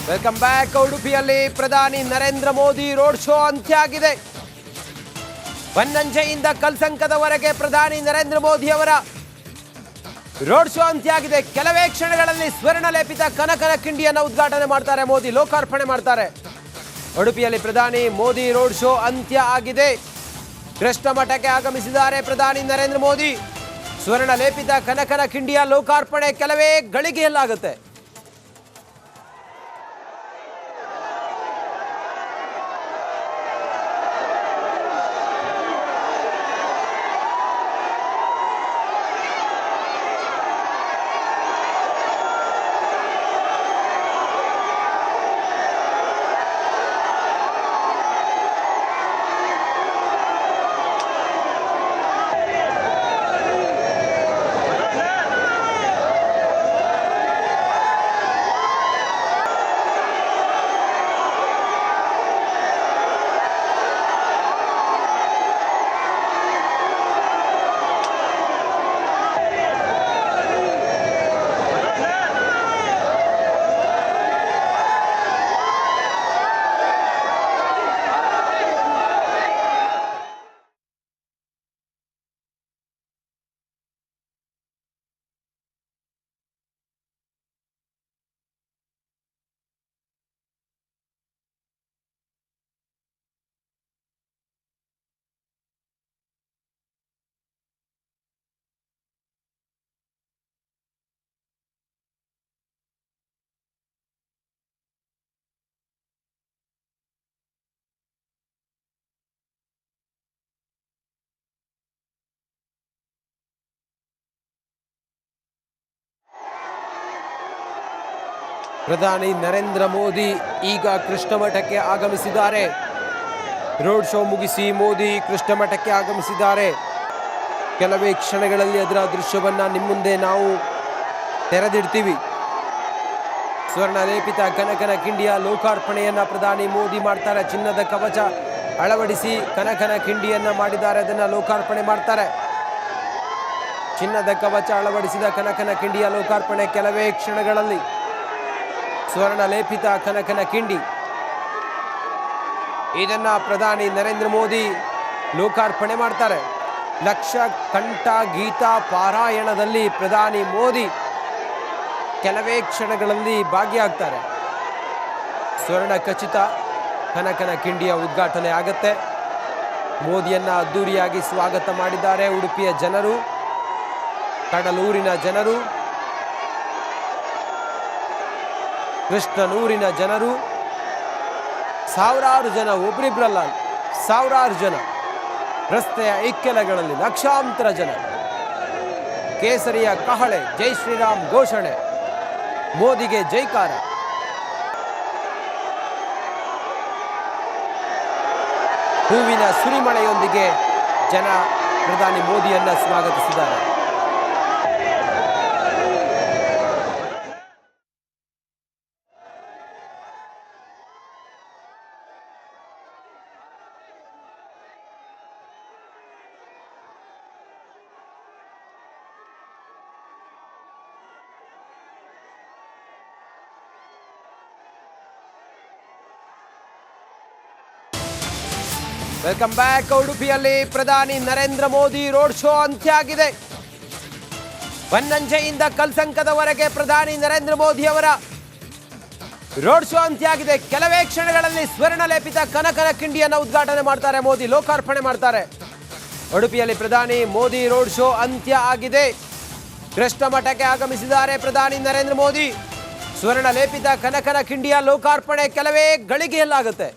Welcome back. ಉಡುಪಿಯಲ್ಲಿ ಪ್ರಧಾನಿ Narendra Modi road show ಅಂತ್ಯ ಆಗಿದೆ. ಬನ್ನಂಜೆಯಿಂದ ಕಲ್ಸಂಕದವರೆಗೆ ಪ್ರಧಾನಿ ನರೇಂದ್ರ ಮೋದಿ ಅವರ ರೋಡ್ ಶೋ ಅಂತ್ಯ ಆಗಿದೆ. ಕೆಲವೇ ಕ್ಷಣಗಳಲ್ಲಿ ಸ್ವರ್ಣಲೇಪಿತ ಕನಕನ ಕಿಂಡಿಯನ್ನು ಉದ್ಘಾಟನೆ ಮಾಡ್ತಾರೆ ಮೋದಿ, ಲೋಕಾರ್ಪಣೆ ಮಾಡ್ತಾರೆ. ಉಡುಪಿಯಲ್ಲಿ ಪ್ರಧಾನಿ ಮೋದಿ ರೋಡ್ ಶೋ ಅಂತ್ಯ ಆಗಿದೆ. ಕೃಷ್ಣ ಮಠಕ್ಕೆ ಆಗಮಿಸಿದ್ದಾರೆ ಪ್ರಧಾನಿ ನರೇಂದ್ರ ಮೋದಿ. ಸ್ವರ್ಣಲೇಪಿತ ಕನಕನ ಕಿಂಡಿಯ ಲೋಕಾರ್ಪಣೆ ಕೆಲವೇ ಗಳಿಗೆಯಲ್ಲಾಗುತ್ತೆ. ಪ್ರಧಾನಿ ನರೇಂದ್ರ ಮೋದಿ ಈಗ ಕೃಷ್ಣ ಮಠಕ್ಕೆ ಆಗಮಿಸಿದ್ದಾರೆ. ರೋಡ್ ಶೋ ಮುಗಿಸಿ ಮೋದಿ ಕೃಷ್ಣ ಮಠಕ್ಕೆ ಆಗಮಿಸಿದ್ದಾರೆ. ಕೆಲವೇ ಕ್ಷಣಗಳಲ್ಲಿ ಅದರ ದೃಶ್ಯವನ್ನು ನಿಮ್ಮ ಮುಂದೆ ನಾವು ತೆರೆದಿಡ್ತೀವಿ. ಸ್ವರ್ಣಲೇಪಿತ ಕನಕನ ಕಿಂಡಿಯ ಲೋಕಾರ್ಪಣೆಯನ್ನು ಪ್ರಧಾನಿ ಮೋದಿ ಮಾಡ್ತಾರೆ. ಚಿನ್ನದ ಕವಚ ಅಳವಡಿಸಿ ಕನಕನ ಕಿಂಡಿಯನ್ನು ಮಾಡಿದ್ದಾರೆ, ಅದನ್ನು ಲೋಕಾರ್ಪಣೆ ಮಾಡ್ತಾರೆ. ಚಿನ್ನದ ಕವಚ ಅಳವಡಿಸಿದ ಕನಕನ ಕಿಂಡಿಯ ಲೋಕಾರ್ಪಣೆ ಕೆಲವೇ ಕ್ಷಣಗಳಲ್ಲಿ. ಸ್ವರ್ಣಲೇಪಿತ ಕನಕನ ಕಿಂಡಿ ಇದನ್ನ ಪ್ರಧಾನಿ ನರೇಂದ್ರ ಮೋದಿ ಲೋಕಾರ್ಪಣೆ ಮಾಡ್ತಾರೆ. ಲಕ್ಷ ಕಂಠ ಗೀತಾ ಪಾರಾಯಣದಲ್ಲಿ ಪ್ರಧಾನಿ ಮೋದಿ ಕೆಲವೇ ಕ್ಷಣಗಳಲ್ಲಿ ಭಾಗಿಯಾಗ್ತಾರೆ. ಸ್ವರ್ಣ ಖಚಿತ ಕನಕನ ಕಿಂಡಿಯ ಉದ್ಘಾಟನೆ ಆಗುತ್ತೆ. ಮೋದಿಯನ್ನ ಅದ್ದೂರಿಯಾಗಿ ಸ್ವಾಗತ ಮಾಡಿದ್ದಾರೆ ಉಡುಪಿಯ ಜನರು, ಕಡಲೂರಿನ ಜನರು, ಕೃಷ್ಣನೂರಿನ ಜನರು. ಸಾವಿರಾರು ಜನ, ಒಬ್ರಿಬ್ರಲ್ಲ ಸಾವಿರಾರು ಜನ, ರಸ್ತೆಯ ಇಕ್ಕೆಲಗಳಲ್ಲಿ ಲಕ್ಷಾಂತರ ಜನ. ಕೇಸರಿಯ ಕಹಳೆ, ಜೈ ಶ್ರೀರಾಮ್ ಘೋಷಣೆ, ಮೋದಿಗೆ ಜೈಕಾರ. ಹೂವಿನ ಸುರಿಮಳೆಯೊಂದಿಗೆ ಜನ ಪ್ರಧಾನಿ ಮೋದಿಯನ್ನ ಸ್ವಾಗತಿಸಿದ್ದಾರೆ. Welcome back. ಉಡುಪಿಯಲ್ಲಿ ಪ್ರಧಾನಿ ನರೇಂದ್ರ ಮೋದಿ ರೋಡ್ ಶೋ ಅಂತ್ಯ ಆಗಿದೆ. ಬನ್ನಂಜೆಯಿಂದ ಕಲ್ಸಂಕದವರೆಗೆ ಪ್ರಧಾನಿ ನರೇಂದ್ರ ಮೋದಿ ಅವರ ರೋಡ್ ಶೋ ಅಂತ್ಯ ಆಗಿದೆ. ಕೆಲವೇ ಕ್ಷಣಗಳಲ್ಲಿ ಸ್ವರ್ಣಲೇಪಿತ ಕನಕನ ಕಿಂಡಿಯನ್ನು ಉದ್ಘಾಟನೆ ಮಾಡ್ತಾರೆ ಮೋದಿ, ಲೋಕಾರ್ಪಣೆ ಮಾಡ್ತಾರೆ. ಉಡುಪಿಯಲ್ಲಿ ಪ್ರಧಾನಿ ಮೋದಿ ರೋಡ್ ಶೋ ಅಂತ್ಯ ಆಗಿದೆ. ಕೃಷ್ಣ ಮಠಕ್ಕೆ ಆಗಮಿಸಿದ್ದಾರೆ ಪ್ರಧಾನಿ ನರೇಂದ್ರ ಮೋದಿ. ಸ್ವರ್ಣಲೇಪಿತ ಕನಕನ ಕಿಂಡಿಯ ಲೋಕಾರ್ಪಣೆ ಕೆಲವೇ ಗಳಿಗೆಯಲ್ಲಾಗುತ್ತೆ.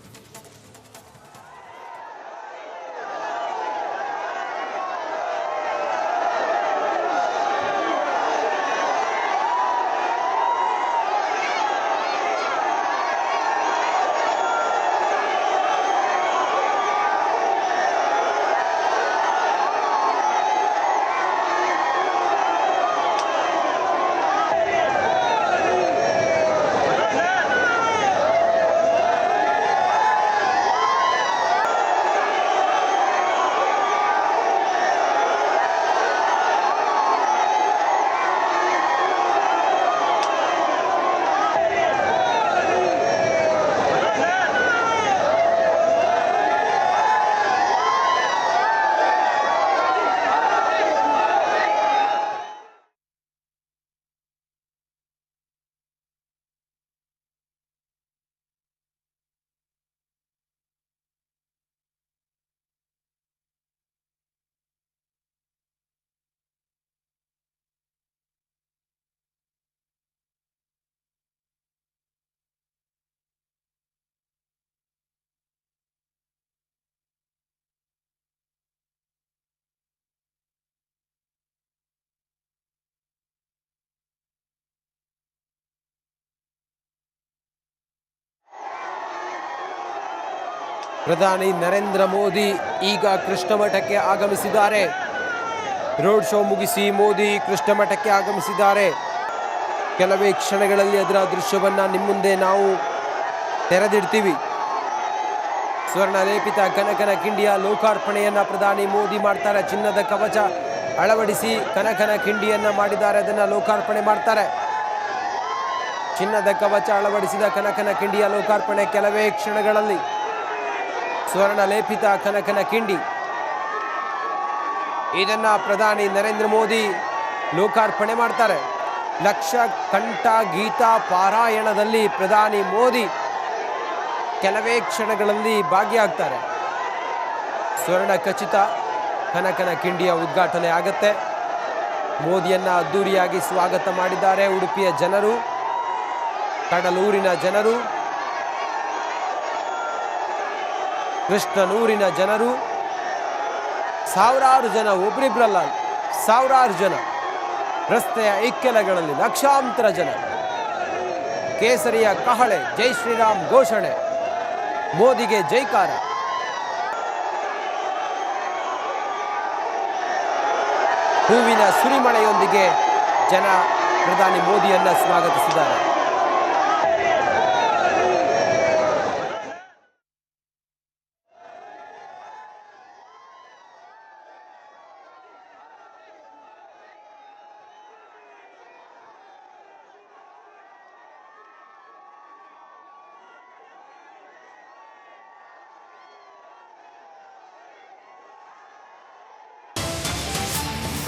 ಪ್ರಧಾನಿ ನರೇಂದ್ರ ಮೋದಿ ಈಗ ಕೃಷ್ಣಮಠಕ್ಕೆ ಆಗಮಿಸಿದ್ದಾರೆ. ರೋಡ್ ಶೋ ಮುಗಿಸಿ ಮೋದಿ ಕೃಷ್ಣಮಠಕ್ಕೆ ಆಗಮಿಸಿದ್ದಾರೆ. ಕೆಲವೇ ಕ್ಷಣಗಳಲ್ಲಿ ಅದರ ದೃಶ್ಯವನ್ನ ನಿಮ್ಮ ಮುಂದೆ ನಾವು ತೆರೆದಿಡ್ತೀವಿ. ಸ್ವರ್ಣ ಲೇಪಿತ ಕನಕನ ಕಿಂಡಿಯ ಲೋಕಾರ್ಪಣೆಯನ್ನ ಪ್ರಧಾನಿ ಮೋದಿ ಮಾಡ್ತಾರೆ. ಚಿನ್ನದ ಕವಚ ಅಳವಡಿಸಿ ಕನಕನ ಕಿಂಡಿಯನ್ನ ಮಾಡಿದ್ದಾರೆ, ಅದನ್ನ ಲೋಕಾರ್ಪಣೆ ಮಾಡ್ತಾರೆ. ಚಿನ್ನದ ಕವಚ ಅಳವಡಿಸಿದ ಕನಕನ ಕಿಂಡಿಯ ಲೋಕಾರ್ಪಣೆ ಕೆಲವೇ ಕ್ಷಣಗಳಲ್ಲಿ. ಸ್ವರ್ಣ ಲೇಪಿತ ಕನಕನ ಕಿಂಡಿ ಇದನ್ನ ಪ್ರಧಾನಿ ನರೇಂದ್ರ ಮೋದಿ ಲೋಕಾರ್ಪಣೆ ಮಾಡ್ತಾರೆ. ಲಕ್ಷ ಕಂಠ ಗೀತಾ ಪಾರಾಯಣದಲ್ಲಿ ಪ್ರಧಾನಿ ಮೋದಿ ಕೆಲವೇ ಕ್ಷಣಗಳಲ್ಲಿ ಭಾಗಿಯಾಗ್ತಾರೆ. ಸ್ವರ್ಣ ಖಚಿತ ಕನಕನ ಕಿಂಡಿಯ ಉದ್ಘಾಟನೆ ಆಗತ್ತೆ. ಮೋದಿಯನ್ನ ಅದ್ದೂರಿಯಾಗಿ ಸ್ವಾಗತ ಮಾಡಿದ್ದಾರೆ ಉಡುಪಿಯ ಜನರು, ಕಡಲೂರಿನ ಜನರು, ಕೃಷ್ಣನೂರಿನ ಜನರು. ಸಾವಿರಾರು ಜನ, ಒಬ್ರಿಬ್ರಲ್ಲ ಸಾವಿರಾರು ಜನ, ರಸ್ತೆಯ ಇಕ್ಕೆಲಗಳಲ್ಲಿ ಲಕ್ಷಾಂತರ ಜನ. ಕೇಸರಿಯ ಕಹಳೆ, ಜೈ ಶ್ರೀರಾಮ್ ಘೋಷಣೆ, ಮೋದಿಗೆ ಜೈಕಾರ. ಹೂವಿನ ಸುರಿಮಳೆಯೊಂದಿಗೆ ಜನ ಪ್ರಧಾನಿ ಮೋದಿಯನ್ನ ಸ್ವಾಗತಿಸಿದ್ದಾರೆ.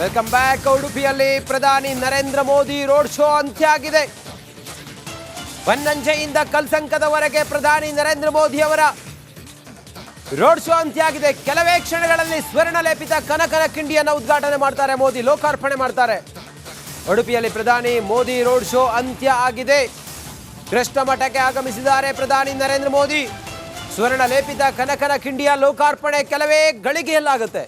Welcome back. ಉಡುಪಿಯಲ್ಲಿ ಪ್ರಧಾನಿ ನರೇಂದ್ರ ಮೋದಿ ರೋಡ್ ಶೋ ಅಂತ್ಯ ಆಗಿದೆ. ಬನ್ನಂಜೆಯಿಂದ ಕಲ್ಸಂಕದವರೆಗೆ ಪ್ರಧಾನಿ ನರೇಂದ್ರ ಮೋದಿ ಅವರ ರೋಡ್ ಶೋ ಅಂತ್ಯ ಆಗಿದೆ. ಕೆಲವೇ ಕ್ಷಣಗಳಲ್ಲಿ ಸ್ವರ್ಣ ಲೇಪಿತ ಕನಕನ ಕಿಂಡಿಯನ್ನು ಉದ್ಘಾಟನೆ ಮಾಡ್ತಾರೆ ಮೋದಿ, ಲೋಕಾರ್ಪಣೆ ಮಾಡ್ತಾರೆ. ಉಡುಪಿಯಲ್ಲಿ ಪ್ರಧಾನಿ ಮೋದಿ ರೋಡ್ ಶೋ ಅಂತ್ಯ ಆಗಿದೆ. ಕೃಷ್ಣಮಠಕ್ಕೆ ಆಗಮಿಸಿದ್ದಾರೆ ಪ್ರಧಾನಿ ನರೇಂದ್ರ ಮೋದಿ. ಸ್ವರ್ಣ ಲೇಪಿತ ಕನಕನ ಕಿಂಡಿಯ ಲೋಕಾರ್ಪಣೆ ಕೆಲವೇ ಗಳಿಗೆಯಲ್ಲಾಗುತ್ತೆ.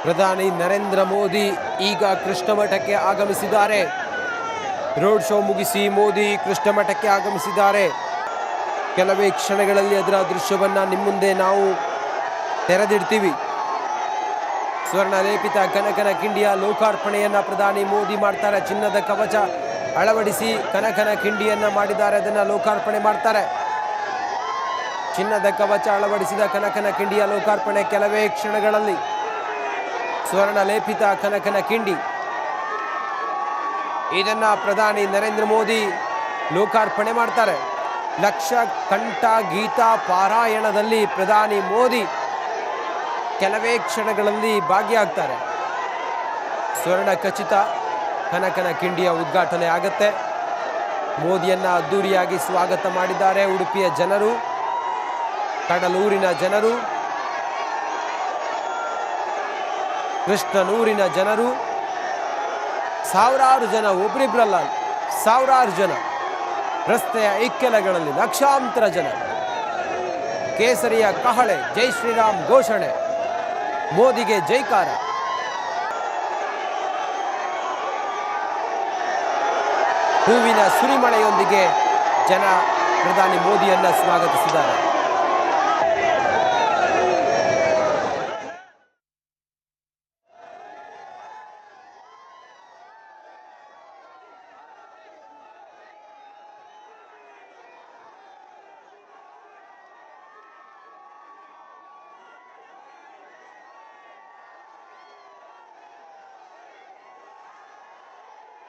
ಪ್ರಧಾನಿ ನರೇಂದ್ರ ಮೋದಿ ಈಗ ಕೃಷ್ಣಮಠಕ್ಕೆ ಆಗಮಿಸಿದ್ದಾರೆ. ರೋಡ್ ಶೋ ಮುಗಿಸಿ ಮೋದಿ ಕೃಷ್ಣಮಠಕ್ಕೆ ಆಗಮಿಸಿದ್ದಾರೆ. ಕೆಲವೇ ಕ್ಷಣಗಳಲ್ಲಿ ಅದರ ದೃಶ್ಯವನ್ನ ನಿಮ್ಮ ಮುಂದೆ ನಾವು ತೆರೆದಿಡ್ತೀವಿ. ಸ್ವರ್ಣ ಲೇಪಿತ ಕನಕನ ಕಿಂಡಿಯ ಲೋಕಾರ್ಪಣೆಯನ್ನ ಪ್ರಧಾನಿ ಮೋದಿ ಮಾಡ್ತಾರೆ. ಚಿನ್ನದ ಕವಚ ಅಳವಡಿಸಿ ಕನಕನ ಕಿಂಡಿಯನ್ನ ಮಾಡಿದ್ದಾರೆ, ಅದನ್ನ ಲೋಕಾರ್ಪಣೆ ಮಾಡ್ತಾರೆ. ಚಿನ್ನದ ಕವಚ ಅಳವಡಿಸಿದ ಕನಕನ ಕಿಂಡಿಯ ಲೋಕಾರ್ಪಣೆ ಕೆಲವೇ ಕ್ಷಣಗಳಲ್ಲಿ. ಸ್ವರ್ಣ ಲೇಪಿತ ಕನಕನ ಕಿಂಡಿ ಇದನ್ನ ಪ್ರಧಾನಿ ನರೇಂದ್ರ ಮೋದಿ ಲೋಕಾರ್ಪಣೆ ಮಾಡ್ತಾರೆ. ಲಕ್ಷ ಕಂಠ ಗೀತಾ ಪಾರಾಯಣದಲ್ಲಿ ಪ್ರಧಾನಿ ಮೋದಿ ಕೆಲವೇ ಕ್ಷಣಗಳಲ್ಲಿ ಭಾಗಿಯಾಗ್ತಾರೆ. ಸ್ವರ್ಣ ಖಚಿತ ಕನಕನ ಕಿಂಡಿಯ ಉದ್ಘಾಟನೆ ಆಗತ್ತೆ. ಮೋದಿಯನ್ನ ಅದ್ದೂರಿಯಾಗಿ ಸ್ವಾಗತ ಮಾಡಿದ್ದಾರೆ ಉಡುಪಿಯ ಜನರು, ಕಡಲೂರಿನ ಜನರು, ಕೃಷ್ಣನೂರಿನ ಜನರು. ಸಾವಿರಾರು ಜನ, ಒಬ್ರಿಬ್ರಲ್ಲ ಸಾವಿರಾರು ಜನ, ರಸ್ತೆಯ ಇಕ್ಕೆಲಗಳಲ್ಲಿ ಲಕ್ಷಾಂತರ ಜನ. ಕೇಸರಿಯ ಕಹಳೆ, ಜೈ ಶ್ರೀರಾಮ್ ಘೋಷಣೆ, ಮೋದಿಗೆ ಜೈಕಾರ. ಹೂವಿನ ಸುರಿಮಳೆಯೊಂದಿಗೆ ಜನ ಪ್ರಧಾನಿ ಮೋದಿಯನ್ನ ಸ್ವಾಗತಿಸಿದ್ದಾರೆ.